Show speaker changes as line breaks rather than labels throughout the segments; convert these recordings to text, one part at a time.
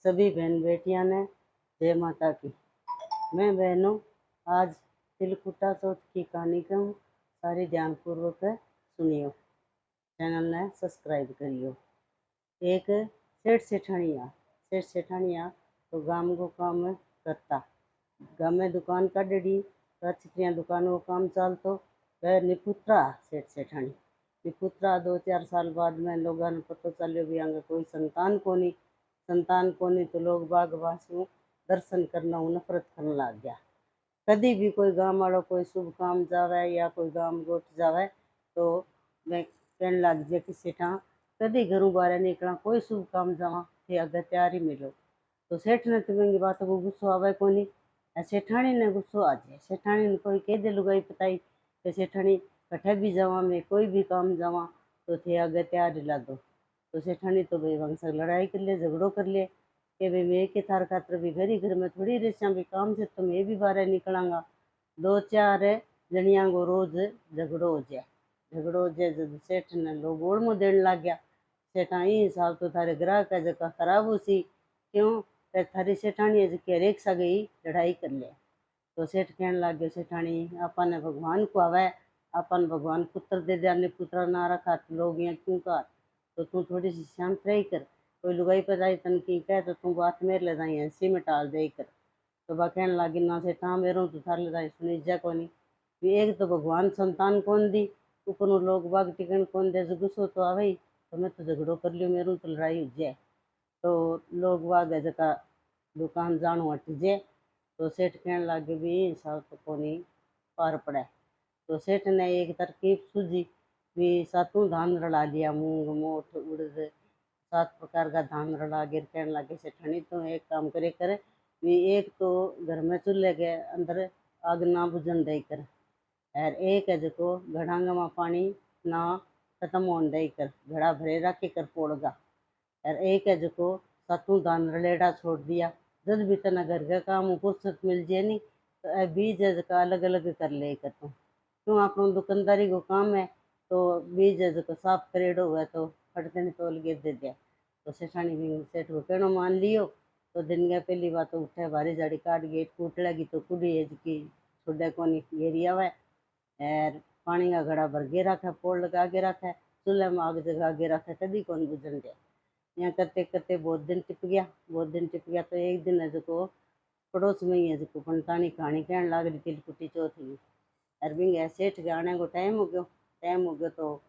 सभी बहन बेटियां ने जय माता की। मैं बहनों आज तिलकुटा चौथ की कहानी कहूँ, सारी ध्यानपूर्वक सुनियो। चैनल ने सब्सक्राइब करियो। एक सेठ सेठानिया तो गाम को काम करता। गाँव में दुकान का डड़ी तो अच्छी दुकान को काम चालतो। वह निपुत्रा सेठ सेठानी निपुत्रा 2-4 साल बाद में लोगों ने पता चलो भी आगे कोई संतान कोनी तो लोग बाग वासु दर्शन करना नफरत करने लग गया। कभी भी कोई गांव वालों कोई शुभ काम जावे या कोई गांव गोट जावे तो मैं कहने लग जाए कि सेठा कभी घरों बाहर निकला कोई शुभ काम जावा थे अगर तैयारी मिलो। तो सेठ ने तुम्हें बात को गुस्सो आवे कोनी। सेठानी ने गुस्सो आ जाए। सेठानी ने कोई कह दे लुगाई पताई कि सेठानी कठे भी जावा मैं कोई भी काम जावा तो थे अगर तैयारी ला दो। तो सेठानी तो भाई वंश लड़ाई कर ले, झगड़ो कर ले कि भाई मैं के थार खातर भी घर में थोड़ी रेसा भी काम से तो मैं भी बाहर निकलांगा। 2-4 जनिया को रोज झगड़ो हो जाए जब सेठ ने लोग गोड़ में देने लग गया। सेठा ई हिसाब तो थारे ग्राहक है जका खराब हो सी क्यों थारी सेठानी है जकी हरेक सा गई लड़ाई कर ले। तो सेठ कहने लग गया सेठानी आपा ने भगवान को आवे अपन भगवान पुत्र दे दिया पुत्र ना रखा तो लोग यहाँ क्यों कर तो तू थोड़ी सी शांत रही कर। कोई लुगाई पजाई तन की कह तो तू बात मेरे ले जाई हंसी में टाल दे कर। तो बा कहने लगी ना सेठा मेरे तो थार ले जाई सुनी जा कोनी भी एक तो भगवान संतान कौन दी ऊपर लोग बाग टिकन कौन दे गुस्सो तो आवे तो मैं तो झगड़ो कर लियो मेरू तो लड़ाई हो जाए। तो लोग बाग है जका दुकान जानो हट जे। तो सेठ कहने लगे भी हिसाब तो कोनी पार पड़े। तो सेठ ने एक तरकीब सूझी भी सातों धान रला लिया मूंग मोठ उड़द 7 प्रकार का धान रला गिर कहने लगे सेठनी तो एक काम करे कर भी एक तो घर में चूल्हे के अंदर आग ना बुझन दे कर और एक है जो घड़ांग में पानी ना खत्म होने दे कर घड़ा भरे रखे कर पोड़गा और एक है जो सातों धान रलेड़ा छोड़ दिया। जब भी तना घर का काम फुर्सत मिल जाए नहीं तो बीज का अलग अलग कर ले कर तू क्यों अपना दुकानदारी को काम है तो बीज जो साफ करेड़ो हुआ तो फटते नहीं तोल के दे दिया। तो सेठानी भी सेठ को कहना मान लियो। तो दिन गया पहली बात तो उठे भारी जाड़ी काट गेट कूट लगी तो कुड़ी है की छोड़े कोनी घेरी आवे और पानी का घड़ा भर के रखा पोड़ लगा के रखा चूल्हे में आग जगा के रखा कभी कौन बुझन दे। यहाँ करते करते बहुत दिन टिप गया तो एक दिन है जो पड़ोस में ही है जो पंतानी कहानी कहने लग रही तिलकुटी चौथ की अरबिंग सेठ के आने को टाइम हो गयो तो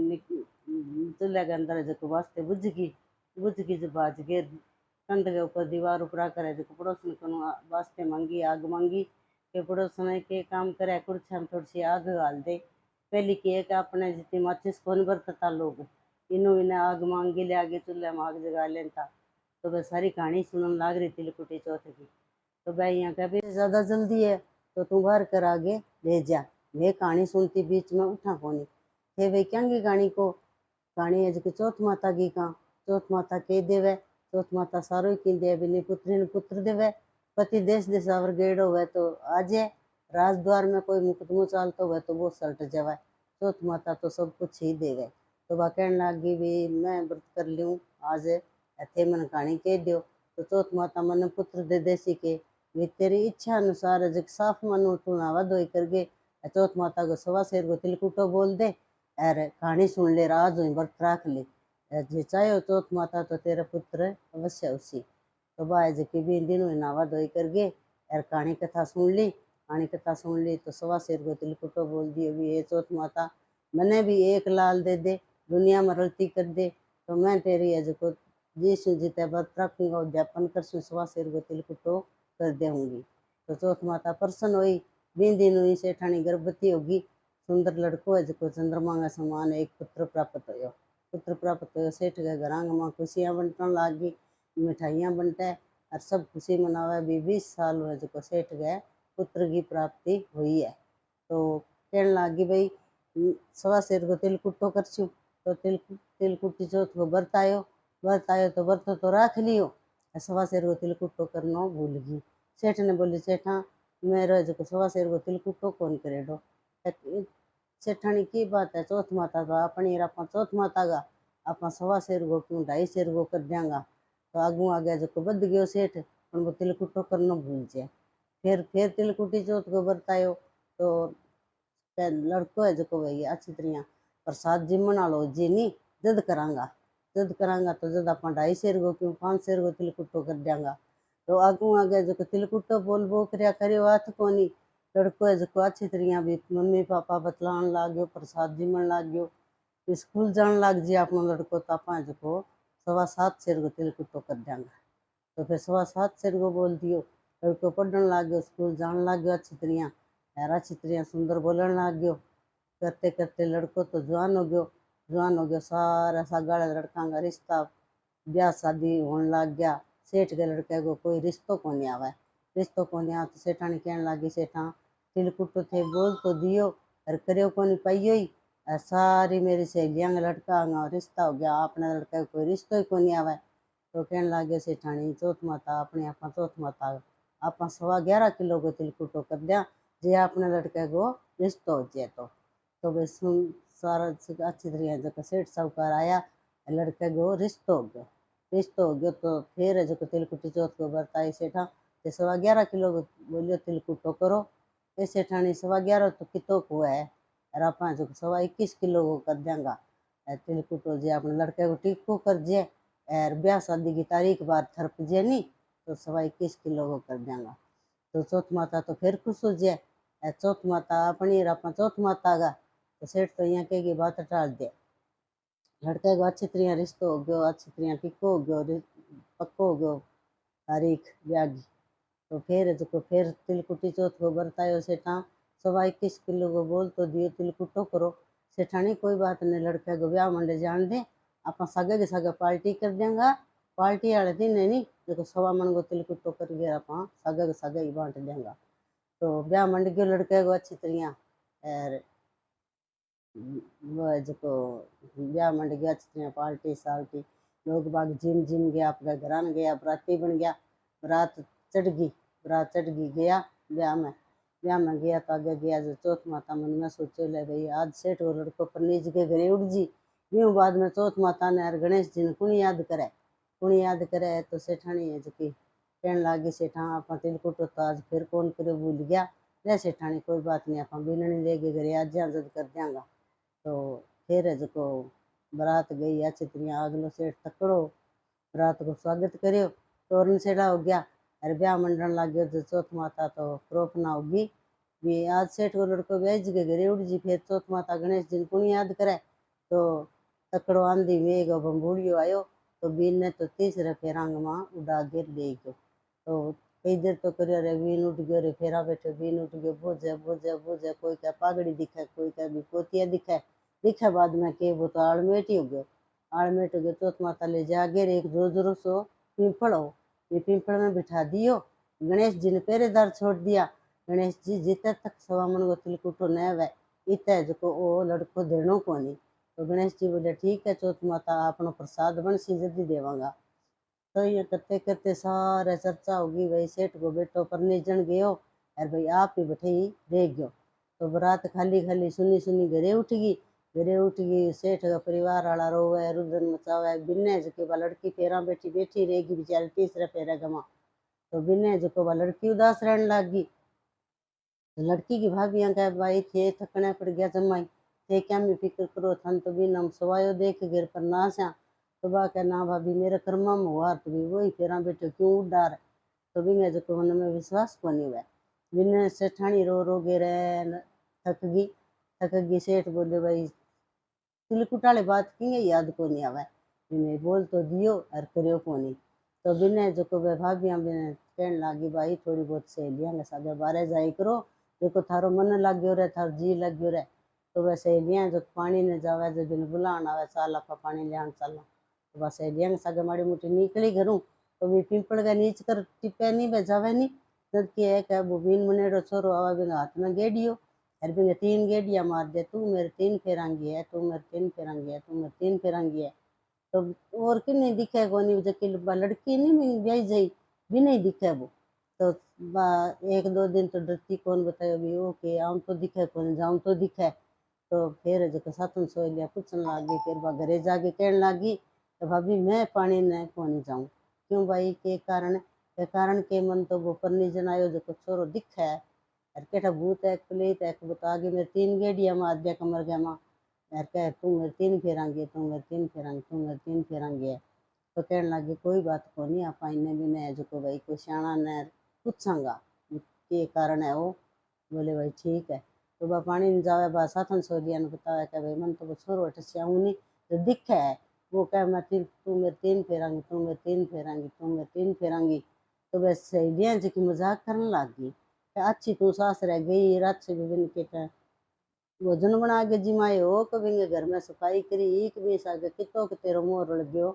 चूल्हे के अंदर जो वास्ते बुझ गई जो बाज के कंध के ऊपर दीवार ऊपर करे जो पड़ोस में वास्ते मांगी आग मांगी के पड़ोस में के काम करे कुर्छा में थोड़ी सी आग गाल दे। पहली की एक अपने जितनी माचिस कौन बरतता लोग इन्हें आग मांगी ले आगे चूल्हे में आग जगा लेता। तो वह सारी कहानी सुनने लग रही तिलकुटी चौथ की। तो भाई यहाँ का भी ज़्यादा जल्दी है तो तू बाहर कर आगे ले जा। वे कहानी सुनती बीच में उठा कोनी थे भाई क्या कहानी को कहानी है जो चौथ माता की का चौथ माता के देवे चौथ माता सारो की दे बिनी पुत्री ने पुत्र देवे पति देश देशावर गेड़ो हुए तो आज राजद्वार में कोई मुकदमो चालतो हुए तो वो सल्ट जावे चौथ माता तो सब कुछ ही देवे। तो वह कहने लगी भी मैं व्रत कर लूँ आज थे मन कहानी कह दो। तो चौथ माता मन पुत्र दे देसी के वे तेरी इच्छा अनुसार जब साफ मन तू नावा धोई करके चौथ माता को सवा शेर को तिलकुटो बोल दे और कहानी सुन ले राज हुई व्रत रख ले जे चाहे चौथ माता तो तेरा पुत्र अवश्य उसी। तो बाय जी भी दिन हुई नावा धोई करके और कहानी कथा सुन ली तो सवा शेर को तिलकुटो बोल दिए भी ये चौथ माता मैंने भी एक लाल दे दे दुनिया में रलती कर दे तो मैं तेरी अज को जीसु जीते व्रत रखूंगा उद्यापन कर सवा शेर को तिलकुटो कर देंगी। तो चौथ माता प्रसन्न हुई बीन दिन हुई सेठानी गर्भवती होगी सुंदर लड़को है जो चंद्रमा का समान एक पुत्र प्राप्त हो सेठ के घरांग में खुशियाँ बंटन लाग गई मिठाइयाँ बंटे और सब खुशी मनावे भी 20 साल हुए जो सेठ के पुत्र की प्राप्ति हुई है। तो कहने लगी भाई सवा शेर को तिलकुटो करछू तो तिलकुटी चौथ को व्रत आयो तो व्रत तो रख लियो सवा शेर को तिलकुटो करनो भूल गई। सेठ ने बोली सेठा मेरे जो सवा शेर को तिलकुटो कौन करेडो सेठानी की बात है चौथ माता तो अपनी चौथ माता का आप सवा शेर को क्यों 2.5 शेर को कर देंगा तो आगू आगे जो बद गयो सेठ पर वो तिलकुटो करना भूल जाए। फिर तिलकुटी चौथ को बरतायो तो लड़को है जो भाई अच्छी तरह प्रसाद जिमन वालो जी नी जद करांगा तो जद अपन 2.5 को क्यों 5 को तिलकुटो कर देंगा। तो आगू आगे जो तिलकुटो बोल बो करया करियो हाथ कोनी लड़को है जो अच्छी तरह भी मम्मी पापा बतलान लाग गयो प्रसाद जिमन लाग गयो स्कूल जान लाग जी अपनो लड़को तो आप जो 7.25 को तिलकुटो कर देंगा। तो फिर 7.25 को बोल दियो लड़को पढ़न लाग गयो स्कूल जान लाग गयो अच्छी तरह यार अच्छी तरह सुंदर बोलन लाग गयो। करते करते लड़को तो जवान हो गयो सारा सागाड़ा लड़का का रिश्ता ब्याह शादी होने लग गया। सेठ के लड़के को कोई रिश्तो को नहीं आवे तो सेठानी कहने लगी सेठा तिलकुटो थे बोल तो दियो और करियो को नहीं पाइयो ही सारी मेरी सहेलियां का लड़का रिश्ता हो गया अपने लड़के को कोई रिश्तो ही को नहीं आवे। तो कहने लगे सेठानी चौथ माता अपने आप चौथ माता आप 11.25 किलो को तिलकुटो कर दिया जे अपने लड़के को रिश्तो हो जाए तो वे सुन सारा अच्छी तरह जो सेठ साहूकार आया लड़के को रिश्तो हो गयो तो फिर जो तिलकुटी चौथ को बरताई सेठा 11.25 किलो को बोलियो तिलकुटो करो ये सेठानी 11.25 तो कितो को है और आप जो 21.25 किलो को कर देंगा तिलकुटो जे अपने लड़के को टिक्को कर जे और ब्याह शादी की तारीख बार थरप जे नहीं तो 21.25 किलो को कर देंगा। तो चौथ माता तो फिर खुश हो जाए चौथ माता अपनी आप चौथ माता का तो सेठ तो यहाँ कहेगी बात टाल दे लड़के को अच्छी तरह रिश्तो हो गयो अच्छी तरह टिक्को हो गयो पक्को हो गयो तारीख ब्याह की। तो फिर तिलकुटी चौथ को बरतायो सेठा 21.25 किलो को बोल तो दियो तिलकुटो करो सेठानी कोई बात नहीं लड़के को ब्याह मंडे जान दे आप सगे के सगे पार्टी कर देंगा पार्टी वाले दिन नहीं जो 1.25 मन को तिलकुटो कर गया आप सगे के सगे ही बांट देंगा। तो ब्याह मंड गयो लड़के को अच्छी तरह और वो जो ब्याह मंड गया अच्छी तरह पार्टी साल्टी लोग बाग जिम गया अपने घर गया बराती बन गया बरात चढ़ गई गया ब्याह में गया तो आगे गया जो चौथ माता मन में सोचो ले भाई आज सेठ वो लड़को परनीज के घरे उड़ जी यूँ बाद में चौथ माता ने और गणेश जी ने कुणी याद करे तो सेठानी है जो कहने लगी सेठा आप तिलकुटो तो आज फिर कौन करे भूल गया ले सेठानी कोई बात नहीं आप बिननी लेके घरे आज जद कर देंगा। तो फिर है जो बारात गई अच्छी तरह अगलो सेठ तकड़ो रात को स्वागत करियो तोरण सेड़ा हो गया अरे ब्याह मंडन लग गयो तो चौथ माता तो प्रोपना होगी भी आज सेठ को लड़को ब्याज के घरे उड़ जी फिर चौथ माता गणेश जी को याद करे तो तकड़ो आंधी मेघ बम्बूड़ियो आयो तो बीन ने तो 30 फेरांग मां उड़ा गिर ले गयो। तो कई देर तो करियो रे बीन उठ गयो रे फेरा बैठे बीन उठ गयो बोझे कोई क्या पागड़ी दिखे कोई क्या भी पोतिया दिखे बाद में के वो तो आड़मेट ही हो गयो आड़मेट हो गयो चौथ माता ले जागे एक जोजरो सो पिंपल हो ये पिंपल में बिठा दियो गणेश जी ने पहरेदार छोड़ दिया गणेश जी जिते तक 1.25 मन को तिलकुटो न वे इते जो ओ लड़को देनो को नहीं। तो गणेश जी बोले ठीक है चौथ माता अपनो प्रसाद बनसी जल्दी देवांगा। तो ये करते करते सारे चर्चा होगी भाई सेठ को बेटो परनीजन गयो और भाई आप ही बैठे ही रह गयो। तो बारात खाली सुनी घरे उठ गई सेठ का परिवार वाला रोवे रुदन मचावे बिन्ने जो लड़की फेरा बैठी रहेगी बेचारी 30 फेरा गमा तो बिन्ने जो लड़की उदास रहने लग गई। तो लड़की की भाभी कहे भाई थे थकने पड़ गया जमाई थे क्या मैं फिक्र करो थन तो भी नम सवायो देख गिर पर ना स्या तो बा कह ना भाभी मेरे कर्मा में हुआ तो भी वही फेरा बैठे क्यों उडार तो भी मैं जो मन में विश्वास को नहीं हुआ बिन्ने सेठानी रो गिरे थक गई सेठ बोले भाई तिलकुट वाली बात की याद को नहीं आवे बिने बोल तो दियो और करियो को नहीं। तो बिने जो भाभियां बिने कहने लगी भाई थोड़ी बहुत सहेलियां के साथ बारे जाई करो देखो थारो मन लग गयो रे थारो जी लग गयो रे तो वह सहेलियां जो पानी ने जावे जो बिन बुलान आवे चाल आप पानी ले चलो तो वह सहेलियां के साथ माड़ी मोटी निकली घरूँ तो भी पिंपल का नीच कर टिपे नहीं बजावे नहीं जबकि एक है वो बीन मुनेड़ो छोरो आवा बिना हाथ में गेडियो अरे बिने 3 गेडिया मार दे तू मेरे 3 फेरांगी है तू मेरे 3 फेरांगी है तू मेरे 3 फेरांगी है। तो और कि नहीं दिखे कोनी जबकि लड़की नहीं मैं ब्याई जाई भी नहीं दिखे वो तो एक दो दिन तो डरती कौन बतायो भी ओके आऊँ तो दिखे कौन जाऊँ तो दिखे। तो फिर जो सातन सोई लिया पूछन लगी फिर वह घरे जाके कहने लगी तो भाभी मैं पानी ने कौन जाऊँ क्यों भाई के कारण के मन तो वो परनी जनायो जो छोरो दिखे है यार केटा भूत है प्लेत है बता आगे मेरे 3 गेड़िया मार दिया कमर गया माँ यार कह तू मेरे 3 फेरांगे तू मेरे 3 फेरांगे तू मेरे 3 फेरांगे है। तो कहने लगे कोई बात को नहीं आप इन्हें भी नहीं जो भाई को सियाणा ने पूछांगा के कारण है वो बोले भाई ठीक है। तो बा पानी में जावे बा साथन सोलिया ने बताया कि भाई मन तो वो छोरो हट से आऊँ नहीं तो दिखे है वो कह मैं तू मेरे 3 फेरांगी तू मेरे 3 फेरांगी तू मेरे 3 फेरांगी। तो बस सहेलियाँ जी की मजाक करने लग गई अच्छी तू सास रह गई रात से भी के भोजन बना के जिमाए हो कभी घर में सफाई करी एक भी सागे कितो के तेरो मुंह रल गयो।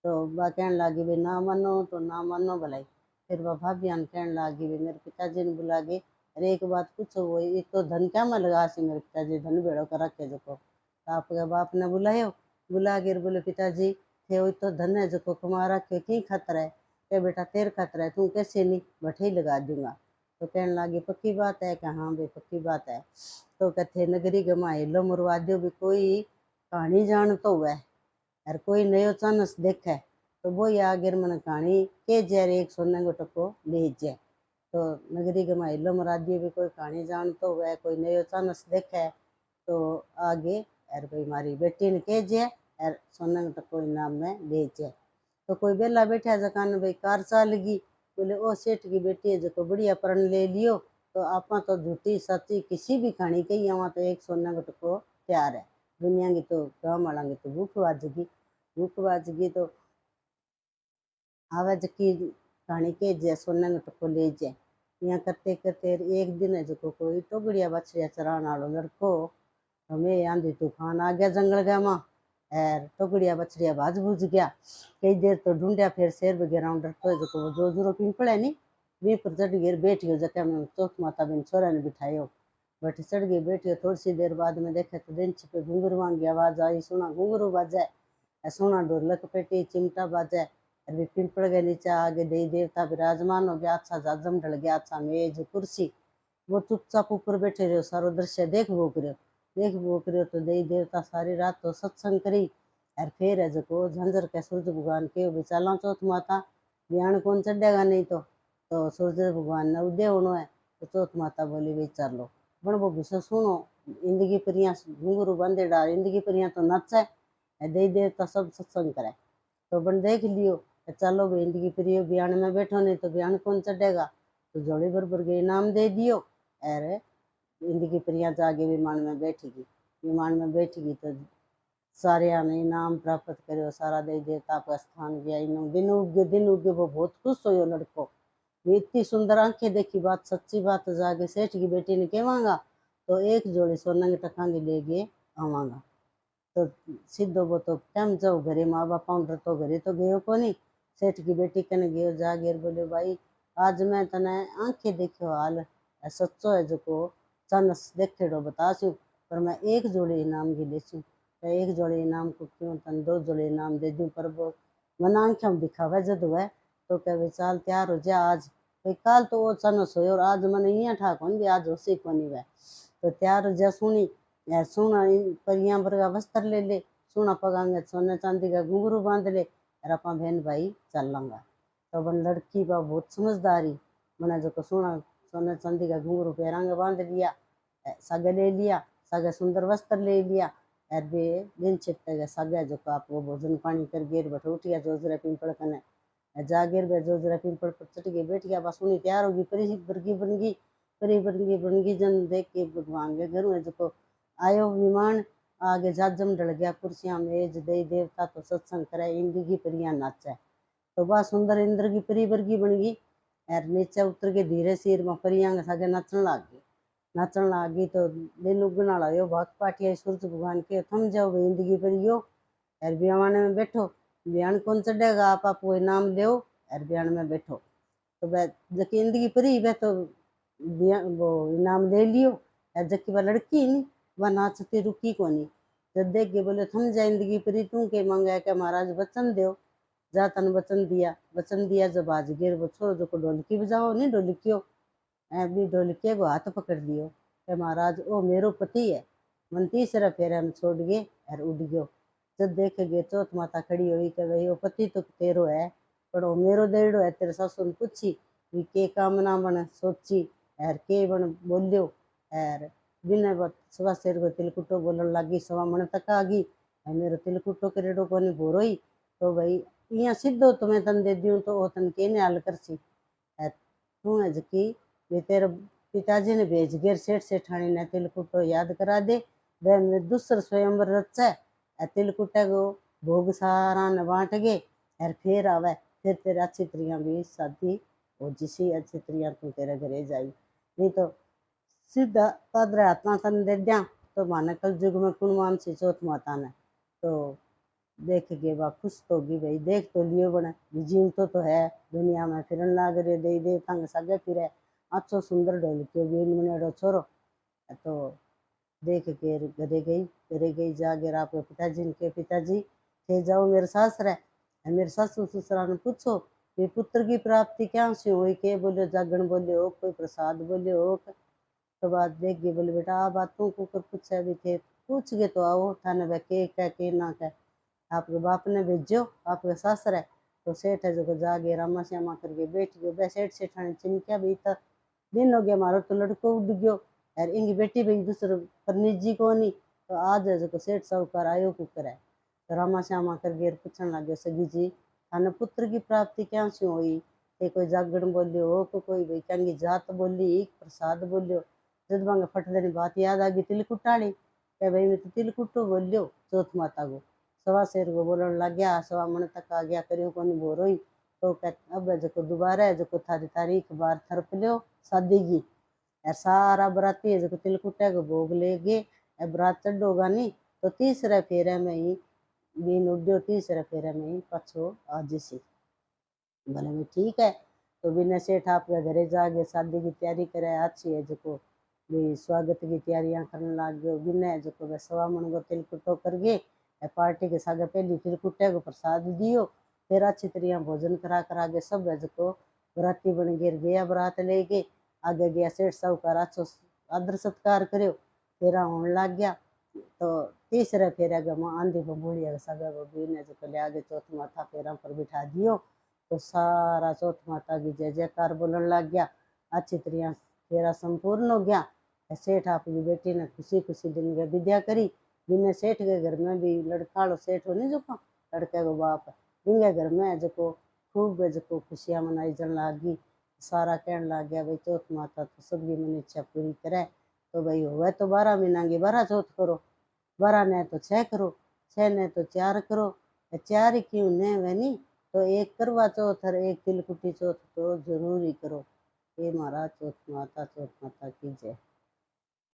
तो बा कहने लगी भाई ना मानो तो ना मानो भलाई। फिर वह भाभियान कहने लगी भाई मेरे पिताजी ने बुला के अरे एक बात पूछो वो एक तो धन क्या में लगा सी मेरे पिताजी धन भेड़ो कर रखे जो तो आपके बाप ने बुलायो बुला के बोले पिताजी थे वो तो धन है जो कमा रखे की खातर है क्या बेटा तेर खातर है तू कैसे नहीं बठे ही लगा दूंगा। तो कहने लगी पक्की बात है कि हाँ भाई पक्की बात है। तो कहते नगरी गमाए लो मुरवा दो भी कोई कहानी जान तो हुआ और कोई नयो चानस देखे तो वो आगे मन कहानी के जैर एक सोने को टको ले जाए। तो नगरी गमाई लो मुरादी भी कोई कहानी जान तो हुआ कोई नयो चानस देखे तो आगे और भाई मारी बेटी ने कह जाए और सोने को टको इनाम में ले जाए। तो कोई बेला बैठा जकान भाई कार चाल गई बोले ओ सेठ की बेटी है जो बढ़िया प्रण ले लियो तो आपा तो झूठी सच्ची किसी भी कहानी कही वहाँ तो एक सोने को टको तैयार है दुनिया की तो गाँव वाला की तो भूख बाजगी तो आवाज की कहानी के जे सोने को टको ले जाए। यहाँ करते करते एक दिन है जो कोई टोगड़िया बछड़िया चरान वालो लड़को हमें आंधी तूफान आ गया जंगल गया माँ और टोकड़िया बछड़िया भाज भूज गया कई देर तो ढूंढिया फिर शेर वगैरह डरतो है जो जो जोरो पिंपल है नी वी पर चढ़ गई बैठ गयो जक्या में चौथ माता बिन छोरा ने बिठायो बैठे चढ़ गई बैठियो थोड़ी सी देर बाद में देखे तो दिन छिपे घुंघरू की आवाज आई सुना घुंघरू बाजे सुना ढोलक पेटी चिमटा बाजे अरे पिंपल के नीचे आगे देवी देवता विराजमान हो गया अच्छा जाजम ढल गया अच्छा मेज कुर्सी वो चुपचाप ऊपर बैठे रहो सारो दृश्य देख भोग रहे तो देवी देवता सारी रात तो सत्संग करी और फिर है जो झंझर के सूरज भगवान के विचाला चौथ माता बिहान कौन चढ़ेगा नहीं तो सूरज भगवान ने उदय होना है तो चौथ माता बोली भाई चलो बन वो विषय सुनो जिंदगी परियां घुंघरू बंदे डाल जिंदगी परियां तो नचे देवी देवता सब सत्संग करे तो बन देख लियो चलो भाई जिंदगी प्रिय बिहान में बैठो नहीं तो बिहान कौन चढ़ेगा तो जोड़ी भर के इनाम दे दियो अरे जिंदगी प्रिया जाके विमान में बैठेगी विमान में बैठेगी तो सारे ने इनाम प्राप्त करो सारा देवी देवता का स्थान गया दिन उगे वो बहुत खुश हो लड़को वे इतनी सुंदर आंखें देखी बात सच्ची बात जाके सेठ की बेटी ने कहवांगा तो एक जोड़ी सोना के टकांगे ले गए आवांगा। तो सीधो वो तो टाइम जाओ घरे माँ बाप तो घरे तो गयो को नहीं सेठ की बेटी कने गयो जागेर बोले भाई आज मैं तने आंखें देखो हाल सच्चो है जो चानस देखेड़ो बताशू पर मैं एक जोड़ी इनाम की लेसू एक जोड़ी इनाम को क्यों तन 2 जोड़ी इनाम दे दूं पर वो मन आंखें दिखावे जद है तो क्या विचाल तैयार हो जा आज भाई काल तो वो चानस हो और आज मन इं ठाक होंगे आज उसी को नहीं वह तो तैयार हो जा सुनी यार सोना परियां वर्गा वस्त्र ले ले सोना पगांगे सोने चांदी का घुंघरू बांध ले और अपा बहन भाई चल लंगा। तो बन लड़की बा बहुत समझदारी मैंने जो सोना सोने चांदी का घुंघरू पैरांगे बांध लिया सगे ले लिया सगे सुंदर वस्त्र ले लिया और वे दिन छिपते गए सगे जो आप वो भोजन पानी कर गेर बैठे उठ गया जोजरा पिंपल कने जागेर बे जोजरा पिंपल पर चढ़ गई बैठ गया बस उन्हीं तैयार होगी परी बन गई जन देख के भगवान के घर में जो आयो विमान आगे जाजम ढल गया कुर्सियां मेज देवी देवता तो सत्संग करे इंद्र की परियां नाचे तो वह सुंदर इंद्र की परी वर्गी बन गई और नीचे उतर के धीरे सिर में परियां के सागे नाचन लग गई तो दिन उगना लायो भाग पाटिया सूरज भगवान के थम जाओ भाई जिंदगी परियो और बिहान में बैठो बिहान कौन चढ़ेगा आप वो इनाम लो और बिहान में बैठो तो वह जबकि जिंदगी परी वह तो वो इनाम ले लियो और जबकि वह लड़की नहीं वह नाचती रुकी को नहीं जब देख के बोले थम जा जिंदगी परी तू के मांगा है कि महाराज वचन दो जा तन वचन दिया जब आज गिर वो छोरो जो को ढोलकी बजाओ नहीं ढोलकियो अभी ढोलकिया को हाथ पकड़ लियो कि महाराज ओ मेरो पति है मन तीसरा फेरे में छोड़ गए और उड़ गयो जब देखे गए चौथ माता खड़ी हुई कि भाई वो पति तो तेरो है पर वो मेरो देड़ो है तेरे सासू ने पूछी भी के कामना बन सोची एर के बन बोलियो एर बिना बात सवा शेर को तिलकुटो बोलन लगी सवा मन तक आ गई मेरो तिलकुटो करेडो कोनी भोरोई तो भाई इं सीधो तुम्हें तन दे दियूँ तो वो तन के हल करसी तू है जकी वे तेरे पिताजी ने भेज गिर सेठ सेठानी ने तिलकुटो याद करा दे वे में दूसर स्वयंवर रचा तिलकुटा को भोग सारा ने बांट गए और फिर आवे फिर तेरे अच्छी तरिया भी शादी हो जिसी अच्छी तरिया तू तेरे घरे जाई नहीं तो सीधा तादरे हाथ तन दे दिया तो माने कल युग में कुण मान सी चौथ माता ने तो देख के बा खुश तो होगी भाई देख तो लियो बने जीव तो है दुनिया में फिरन लाग रे दे देवता के सगे फिरे अच्छो सुंदर ढोलकियो बीन मनेड़ो छोरो तो देख के घरे गई जागे आपके पिताजी के पिताजी थे जाओ मेरे सासरे मेरे सासू ससुरा ने पूछो कि पुत्र की प्राप्ति क्या से हुई के बोले जागण बोले हो कोई प्रसाद बोले हो तो बात देख गई बोले बेटा आ बातों को कर पूछे भी थे पूछ गए तो आओ थाने वे के ना कह आपके बाप ने भेजो आपके सासर है तो सेठ है जो जागे रामा श्यामा करके बैठ गयो बे सेठ सेठानी चिमकिया भी इतना दिन हो गया मारो तो लड़को उड़ गयो और इंगी बेटी भी दूसरे पर निजी को नहीं तो आज है जो सेठ साहूकार आयो कुकर है तो रामा श्यामा करके पूछने लग गयो सगी जी थाने पुत्र की प्राप्ति क्या से हुई ते कोई जागरण बोलियो हो कोई भाई कंगी जात बोली प्रसाद बोलियो जब मांगे फट देनी बात याद आ गई तिलकुटाली क्या भाई मैं तो तिलकुटो बोलियो चौथ माता को सवा शेर को बोलन लग गया सवा मन तक आ गया करियो कोनी बोरोई तो अब जो दोबारा है जो थारी तारीख बार थरप लियो शादी की और सारा बराती है जो तिलकुटा को भोग ले गए बरात चढ़ोगा नहीं तो तीसरे फेरे में ही बीन उड्यो तीसरे फेरे में ही पछो आज सी बोले मैं ठीक है तो बिना सेठ आपके घरे जाके शादी की तैयारी करे अच्छी है जो भी स्वागत की तैयारियां करने लग गए बिना जो सवा मन को तिलकुटो कर गए पार्टी के सागे पहली तिलकुटे को प्रसाद दियो फिर अच्छी तरह भोजन करा के सब है जो बराती बन गिर गया बरात ले गए आगे गया सेठ साहूकार अच्छो आदर सत्कार करो फेरा होने लग गया तो तीसरे फेरा गया आंधी बबूलिया सगा बबी ने जो ले आगे चौथ माथा फेरा पर बिठा दियो तो सारा चौथ माता की जय जयकार बोलन लग गया अच्छी तरह फेरा संपूर्ण हो गया सेठ आपकी बेटी ने खुशी खुशी दिन के विद्या करी बिना सेठ के घर में भी लड़का सेठ हो नहीं जो लड़के को बाप जिनके घर में जो खूब जो खुशियाँ मनाई जन लागी सारा कहने लग गया भाई चौथ माता तो सबकी मन इच्छा पूरी करे तो भाई हुआ तो 12 महीना की 12 चौथ करो 12 ने तो 6 करो 6 ने तो 4 करो 4 क्यों ने वह नहीं तो एक करवा चौथ और एक तिलकुटी चौथ तो जरूर ही करो ये महाराज चौथ माता की जय।